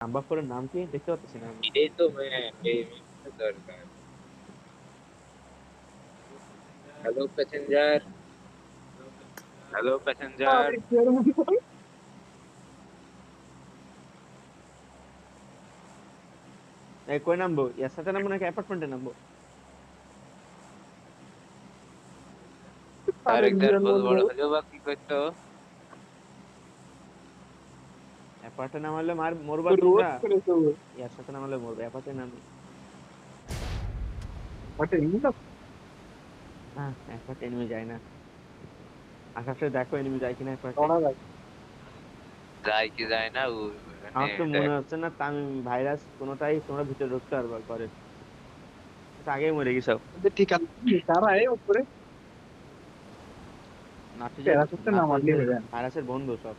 Number ফোরের নাম কি দেখতে পাচ্ছি না আমি। এটাই তো এই দরকার। Hello passenger, hello passenger. আরে কি আর মনে করে? এই কই নামবো, এর সাথে নামবো নাকি অ্যাপার্টমেন্টে নামবো? আর আরে কি একবার আর বল, মনে বড় করে? হলেও বা কি করতো? অ্যাপার্টে নামালে মরবা রোজ তোমরা। করে তো এর সাথে নামালে মরবে, অ্যাপার্টে নামি। বটে এগুলো হ্যাঁ, অ্যাপার্টে এনিমি যায় না। আকাশে দেখো এনিমি যায় কিনা অ্যাপার্টে। ধরা যায়। যায় কি যায় না মানে আমার তো মনে হচ্ছে না তামিম ভাইরাস কোনোটাই তোমরা ভিতরে ঢুকতে পারবা ঘরে। তো আগেই মরে গেছো। যে ঠিক আছে তারা এই উপরে প্যারাসুটে নামালি নাফিজের হয়ে যায়। ভাইরাসের বন্ধু সব।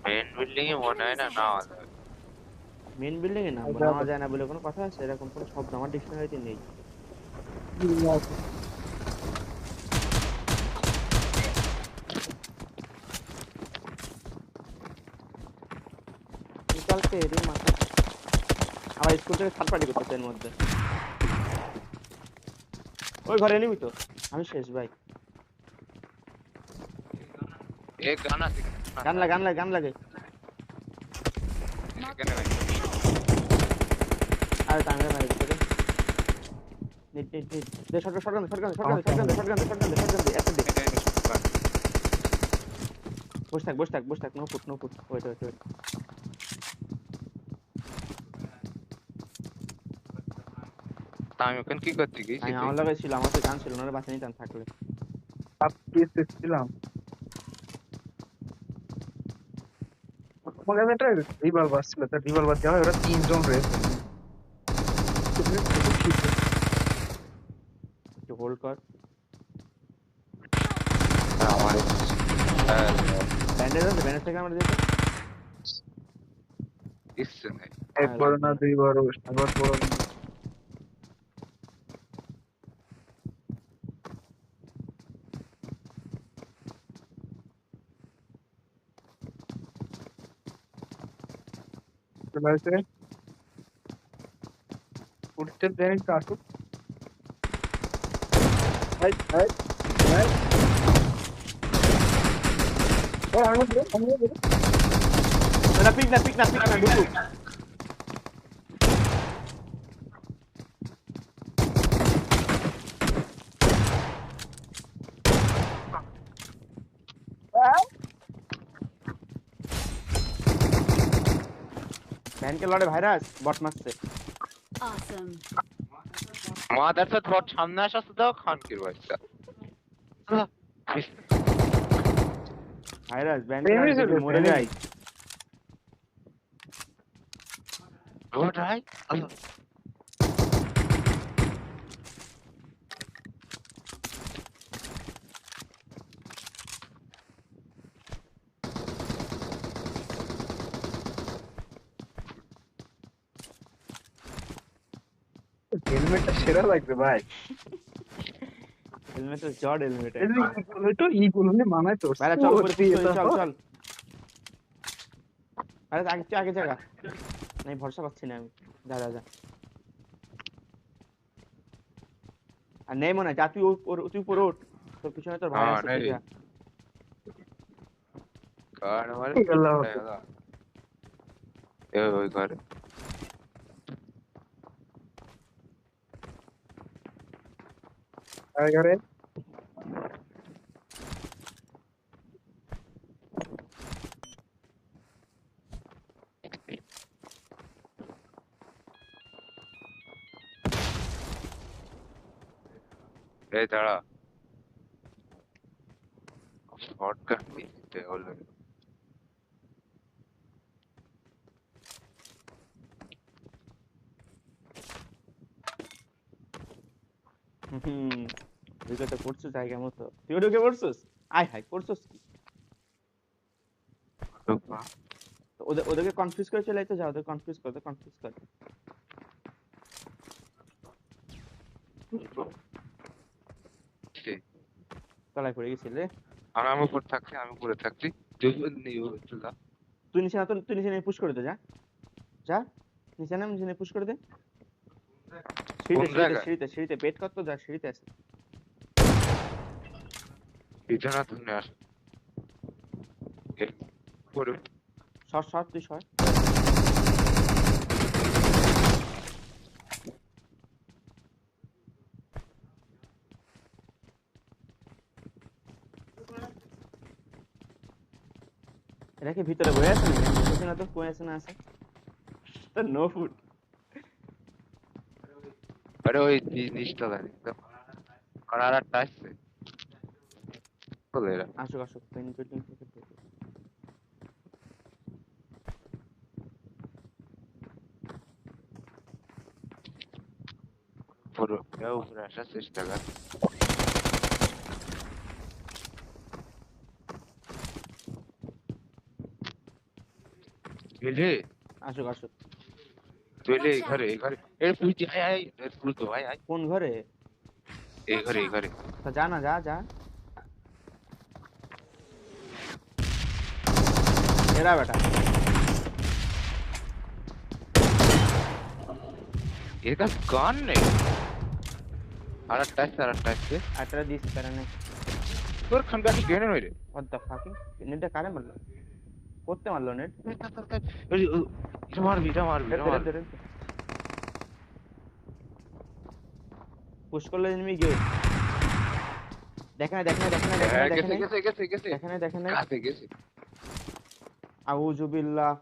মেন বিল্ডিং এ মনে হয় না নেওয়া যাবে। মেন বিল্ডিং এ নামবো, নামা যায় না বলে কোনো কথা আছে? এরকম কোনো শব্দ আমার ডিকশনারিতে নেই। নিকালতে রে মাথা। আবার স্কুল থেকে থার্ড পার্টি করতেছে এর মধ্যে। ওই ঘরে এনিমি তো। আমি শেষ ভাই। এ গানা থেকে গান লাগে। এখানে নাই। আরে তামিম মারি দিতে রে। নিট দে শটগান দে একটা দে। বস থাক নো ফুট ওয়েট। তা আমি ওখানে কি করতে গেছি আমি তুই? আমার লগে ছিল, আমার তো গান ছিল না রে, বাঁচা নিতাম থাকলে। সাত পিস এসেছিলাম তোমার কাছে একটা রিভলভার ছিল, তার রিভলভার দেওয়া হয়, ওরা তিনজন রয়েছে। একটু হোল্ড কর। আমার ব্যান্ডেজ থেকে আমরা দিতে। কিচ্ছু নেই। একবার না দুইবার, সাতবার বড় চলে আসে। উঠতে দেন কাটু। হাই হাই হাই। ও আমি না পিক না ঢুকু। ভ্যানকে লড়ে ভাইরাস বট মারছে। Awesome. মাদারচোদ বট সামনে আসছে তো খানকির বাচ্চা। ভাইরাস ভ্যানকে লড়ে এনিমি যদি চলেছে মরে এনিমি। যায়। বট ভাই হেলমেটটা সেরা লাগবে ভাই। হেলমেটের জড হেলমেট এই একদম। তো ইগুলো নিয়ে মানায় তো ভাইরা চল উপরে পুশ করি, চল। আরে আগে জায়গা নাই, ভরসা পাচ্ছি না আমি। যা। আর নেই মনে হয়, যা তুই উপরে ওঠ। তোর পিছনে তোর ভাই হ্যাঁ আছে, তুই নেই যা। কার মারে আল্লাহ ওই ঘরে আরে এই দাঁড়া শর্টকাট নিতে হলো। হুম, ঢুকে তো পড়ছো জায়গা মতো, তুই ঢুকে পড়ছিস। আয় হায় করছিস কি? তো ওদেরকে কনফিউজ করে চলে তো, যা ওদের কনফিউজ কর। তলায় পড়ে গেছিল রে। আমি উপর থাকছি, আমি উপরে থাকছি। তুই নিচে না, তুই নিচে পুশ করে দে, যা যা নিচে নাম, নিচে পুশ করে দে। কোন সিঁড়িতে জায়গায়? সিঁড়িতে সিঁড়িতে পেট কত, যা সিঁড়িতে আছে। পিছনে তুমি আস। পরে সর সর, তুই সর। এটা কি ভিতরে বয়ে আছে নাকি? আমি বুঝছি না তো কই আছে না আছে। No food. আরে ওই জিনিসটা জানি তো। আর একটা আসছে। বলে এরা। আসুক আসুক, পেন বিল্ডিং থেকে ঢুকে। পুরো কেউ উপরে আসার চেষ্টা কর। এলে আসুক আসুক। তুই এলে এই ঘরে এর পুলিশ আয় আয় পুলিশ তো আয় আয় কোন ঘরে? এই ঘরে তা যা না, যা যা। এরা বেটা এর কাছে গান নেই। আর একটা আসছে একটা দিস তারা নেই। তোর খান কাছে গেনে নই রে। হোয়াট দ্য ফাকিং, নেটটা কারে মারলো? করতে মারলো নেট? এটা মারবি পুশ করলে এনিমি গিয়ে দেখে না, দেখে না, দেখে না, দেখে না, দেখে না, গেছে দেখে না, দেখে না। কাছে গেছে আউযু বিল্লাহ।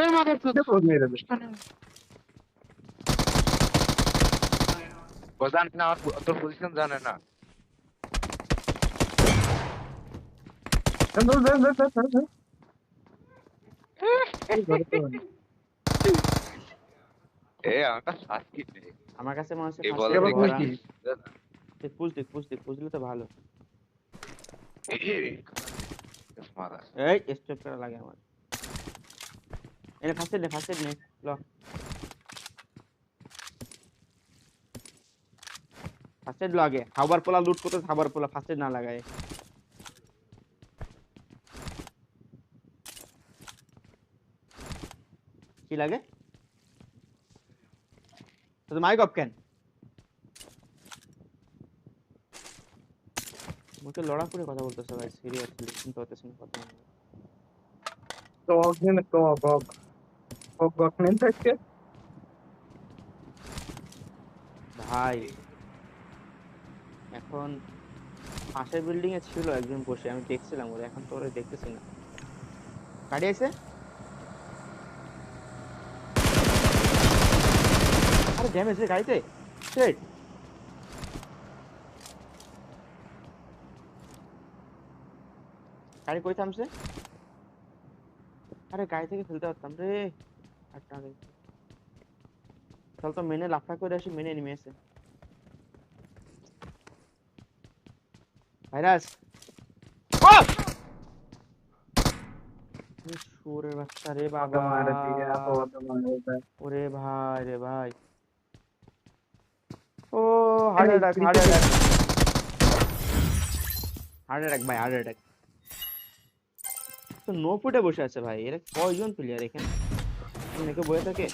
এই মাদার তো দেখো মেরে দে। ও জানে না তোর পজিশন জানে না। এই ঘরে তো নেই। এ আমাকে শাস্তি নেই। আমার কাছে মনে হচ্ছে এই ফার্স্ট বল এড এবার ভরা। কি? পুষ দিলে তো ভালো। এই মারা এই স্টপ করা লাগে আমার। এনে ফার্স্ট এড নে ল। ফার্স্ট এড লাগে, খাবার পোলা লুট করতে খাবার পোলা ফার্স্ট এড না লাগায়। কি লাগে তো মাইক অফ কেন? মুখে লড়া করে কথা বলতেছে ভাই, সিরিয়াসলি শুনতে পাচ্ছেন কথা? তো অগ্নি তো বক বক বক নেন থাকে। ভাই এখন পাশের বিল্ডিং এ ছিল একজন বসে, আমি দেখছিলাম ওরে, এখন তো ওরে দেখতেছি না। গাড়ি আছে? আরে ড্যামেজ রে গাড়িতে। শিট। গাড়ি কই থামছে? আরে গাড়ি থেকে ফেলতে পারতাম রে। একটা আগে চল তো মেনে লাফা করে আসি, মেনে নেমে এসে ভাইরাস। সুরের বাচ্চা রে বাবা। মারা দিয়ে আপদ মারা। ওরে ভাই রে ভাই। ও heart attack, heart attack, heart attack ভাই, হার্ট অ্যাটাক। তো নো ফুটে বসে আছে ভাই, এরা কয়জন প্লেয়ার এখানে? নাকি বয়ে থাকে?